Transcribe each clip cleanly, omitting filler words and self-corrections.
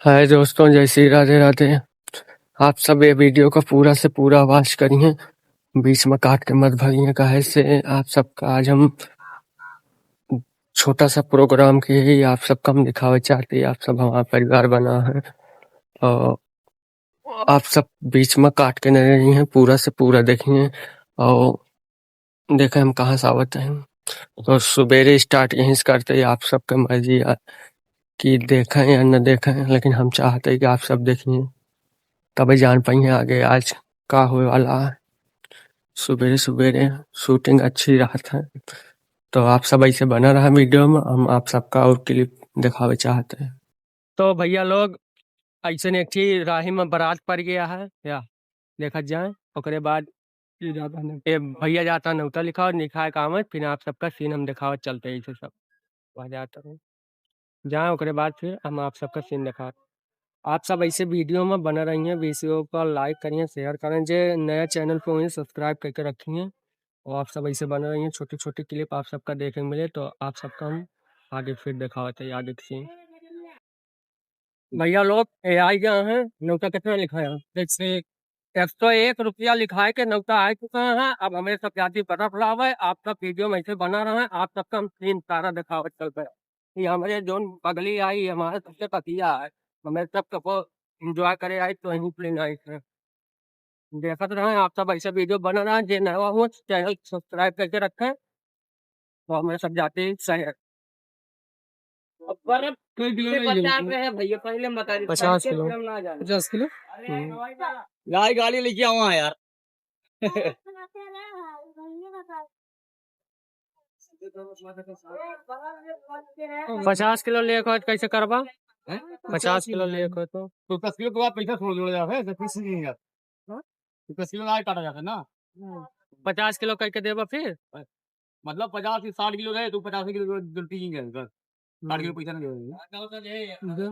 हाय दोस्तों, जय श्री राधे राधे। आप सब ये वीडियो का पूरा से पूरा वॉच करिए, बीच में काट के मत भरिए। काहे से आप सबका आज हम छोटा सा प्रोग्राम के ही आप सबका हम दिखावे चाहते हैं। आप सब हमारा परिवार बना है और आप सब बीच में काट के नहीं रही हैं, पूरा से पूरा देखिए और देखें हम कहाँ से आवत हैं। तो सुबेरे स्टार्ट यहीं से करते हैं। आप सबके मर्जी कि देखें या न देखें, लेकिन हम चाहते हैं कि आप सब देखिए, तभी जान पाइए आगे आज का होने वाला है। सुबेरे सुबेरे शूटिंग अच्छी राहत है, तो आप सब ऐसे बना रहा वीडियो में, हम आप सबका और क्लिप दिखावे चाहते हैं। तो भैया लोग ऐसे एक चीज राही में बारात पड़ गया है या देखा जाए, ओकरे बाद ये भैया जाता नौता लिखा और निखाए काम है, फिर आप सबका सीन हम दिखावत चलते हैं। ऐसे सब वहाँ जाता है जाए, ओकरे बाद फिर हम आप सबका सीन दिखा। आप सब ऐसे वीडियो में बने रहिए, वीडियो को लाइक करिए, शेयर करें। जो नया चैनल पे वहीं सब्सक्राइब करके रखिए और आप सब ऐसे बने रहिए। छोटी छोटी क्लिप आप सबका देखने मिले तो आप सबका हम आगे फिर दिखाते हैं आगे की। भैया लोग AI गए हैं, नौता कितना लिखा है? 101 रुपया लिखा है कि नौता आ चुका है। अब हमें सब जाति बर्फ लावे, आप सब वीडियो में ऐसे बना रहे हैं। आप सबका हम सीन सारा दिखावत चल पे। ये हमारे जो पगली आई हमारे सबसे पतिया है, हमें सब को एंजॉय करे आई तो यहीं प्लेन आई है। देखते रहे आप सब ऐसे वीडियो बना रहे हैं। जो नया हुआ चैनल सब्सक्राइब करके रखें तो हमें सब जाते सही है। बर्फ है भैया, पहले बता दी 50 किलो। 50 किलो गाय गाड़ी लेके आऊँ यार। 50 किलो लेकर कैसे करबा? 50 किलो लेकर तो 10 किलो के बाद पैसा छोड़ दो यार, है 10 किलो ना काटा जाता है ना। 50 किलो करके देबा फिर, मतलब 50 से 60 किलो रहे तो 50 किलो गलती की गए 60 किलो पैसा नहीं दे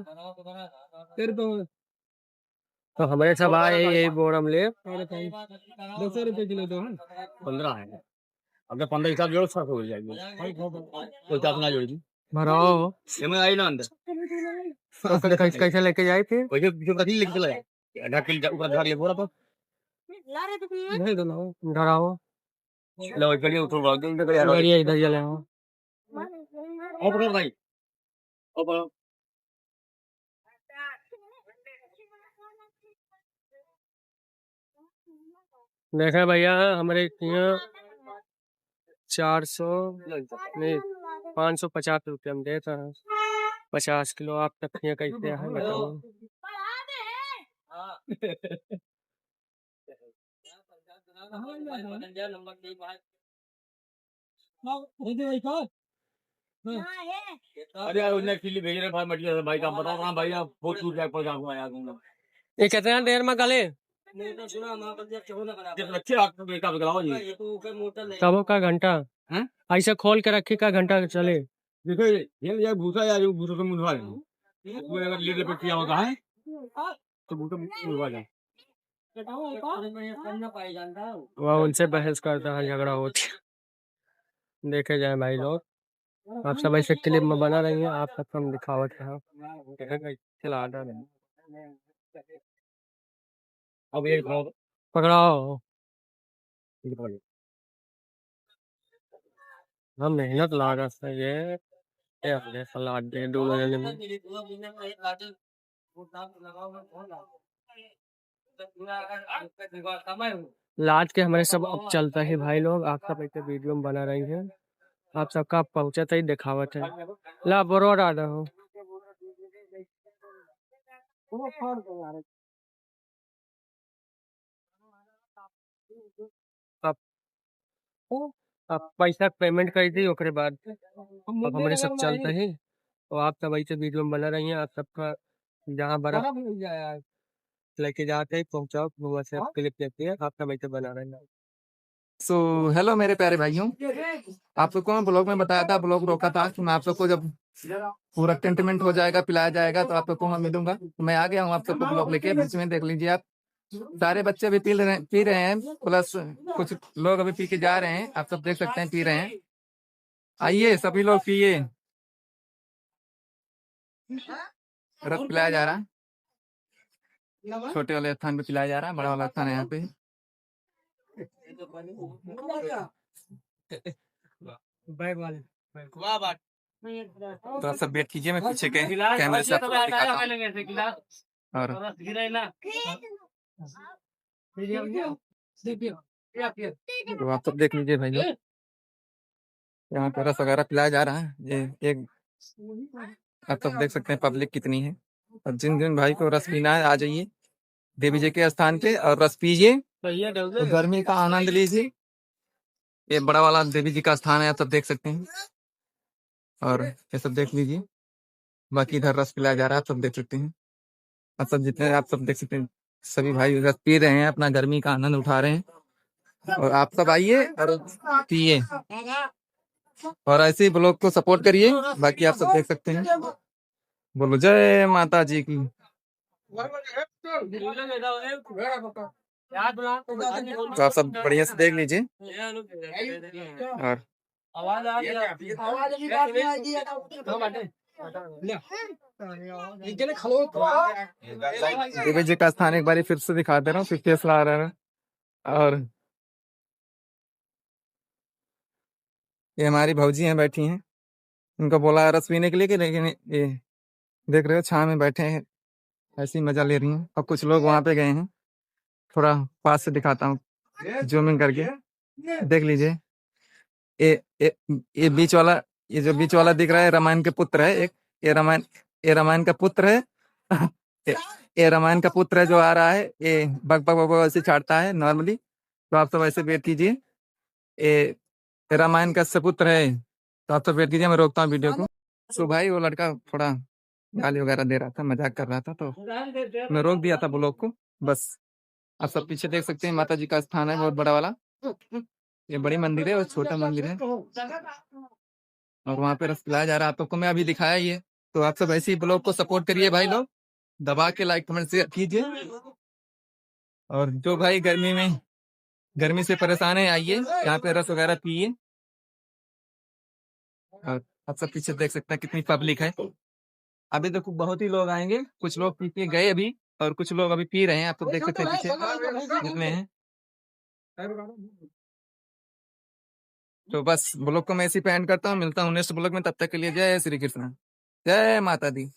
तो हमारे सब आए यही बोरम ले 10 रुपए किलो तो 15 है। अगर 15 हिसाब जोड़ो 60 हो जाएगी, कोई चाप ना जोड़ी भराओ इसमें आई ना अंदर। तो कैसे कैसे लेके जाए फिर? वैसे जो कथी लेके चला जाए, ढाकिल ऊपर ढाक ले बोरा पर नहीं दो ना डराओ। लो चलिए उठो भाग दो इधर यार, बढ़िया इधर चले आओ। ओ पकड़ भाई, ओ पकड़। देखे भैया हमारे यहाँ 400 नहीं 550 रुपये हम देते हैं। 50 किलो आप तक यहाँ कैसे है बताओ। अरे यार उन्हें किली भेज रहे भाई मटिया भाई का बताओ कहाँ भाई, आप बहुत दूर जाके पहुंचा दूंगा यार घूमना। ये कितना देर में गले कब का घंटा है? ऐसे खोल के रखी का घंटा चले। देखो ये भूसा यार, भूसा तो मुंडवा अगर ले लपेट किया होगा है तो भूसा मुंडवा जाए। वह उनसे बहस करता है, झगड़ा होता। देखे जाए भाई लोग, आप सब ऐसे क्लिप में बना रही हैं। आप सब हम दिखावत है चला अब ये पकड़ाओ। हम मेहनत लागत है ये अपने सलाद दे दो में लाद के हमारे सब अब चलता है भाई लोग। आप सब ऐसे वीडियो में बना रही हैं, आप सबका पहुंचता ही दिखावत है। ला बोरो डाला हो अब अब पैसा पेमेंट कर दी ओकरे बाद अब हमारे सब चलता है। तो आप सब ऐसे वीडियो में बना रही हैं। आप सबका जहाँ बर्फ लेके जाते ही पहुंचाओ, वैसे क्लिप लेते हैं। आप सब ऐसे बना रहे हैं। सो हेलो मेरे प्यारे भाइयों, आप सबको मैं ब्लॉग में बताया था, ब्लॉग रोका था कि मैं आप सबको जब पूरा कंटेनमेंट हो जाएगा, पिलाया जाएगा तो आप सबको मैं मिलूंगा। तो मैं आ गया हूँ आप सबको ब्लॉग लेके। बीच में देख लीजिए आप, सारे बच्चे अभी पी रहे हैं, प्लस कुछ लोग अभी पी के जा रहे हैं। आप सब देख सकते हैं पी रहे हैं। आइए सभी लोग पिए, रस पिलाया जा रहा है। छोटे वाले स्थान पे पिलाया जा रहा है, बड़ा वाला स्थान है यहाँ पे। तो आप सब वेट कीजिए, मैं पीछे के कैमरे से आपको दिखाता हूँ। और तो आप सब देख लीजिए भाई लोग, यहाँ पे रस वगैरह पिलाया जा रहा है। ये एक आप सब देख सकते हैं पब्लिक कितनी है। और जिन जिन भाई को रस पीना है आ जाइए देवी जी के स्थान पे और रस पीजिए, तो गर्मी का आनंद लीजिए। ये बड़ा वाला देवी जी का स्थान है, आप सब देख सकते हैं। और ये सब देख लीजिए, बाकी इधर रस पिलाया जा रहा है, आप सब देख सकते हैं। आप सब जितने आप सब देख सकते हैं, सभी भाई रस पी रहे हैं, अपना गर्मी का आनंद उठा रहे हैं। और आप सब आइए और पिए और ऐसे ही ब्लॉग को सपोर्ट करिए। बाकी आप सब देख सकते हैं। बोलो जय माता जी की। तो आप सब बढ़िया से देख लीजिए। और देवी जी का स्थान एक बार फिर से दिखा दे रहा हूँ, फिर फेस ला रहा है। और ये हमारी भौजी हैं, बैठी हैं, उनको बोला रस पीने के लिए कि, लेकिन ये देख रहे हो छांव में बैठे हैं, ऐसी मजा ले रही हैं। और कुछ लोग वहां पे गए हैं, थोड़ा पास से दिखाता हूँ जूमिंग करके, देख लीजिए। ये बीच वाला, ये जो बीच वाला दिख रहा है रामायण के पुत्र है एक। ये रामायण का पुत्र है। ये रामायण का पुत्र है जो आ रहा है, ये बग बग बग बग ऐसे छाटता है नॉर्मली। तो आप सब ऐसे वेट कीजिए, ये रामायण का सपुत्र है। तो आप सब वेट कीजिए, मैं रोकता हूँ वीडियो को। सो भाई वो लड़का थोड़ा गाली वगैरह दे रहा था, मजाक कर रहा था, तो मैं रोक दिया था ब्लॉग को। बस आप सब पीछे देख सकते हैं, माता जी का स्थान है बहुत बड़ा वाला। ये बड़ी मंदिर है और छोटा मंदिर है, और वहां पे रस पिलाया जा रहा है आप सबको, मैं अभी दिखाया ही है। तो आप सब ऐसे ही ब्लॉग को सपोर्ट करिए भाई लोग, दबा के लाइक कमेंट शेयर कीजिए। और जो भाई गर्मी से परेशान है, आइए यहाँ पे रस वगैरह पिए। और आप सब पीछे देख सकते हैं कितनी पब्लिक है। अभी देखो बहुत ही लोग आएंगे, कुछ लोग पी के गए अभी, और कुछ लोग अभी पी रहे हैं। आप सब देख सकते हैं पीछे कितने हैं। तो बस ब्लॉग को मैं ऐसे ही एंड करता हूँ, मिलता हूँ नेक्स्ट ब्लॉग में, तब तक के लिए जय श्री कृष्ण, जय माता दी।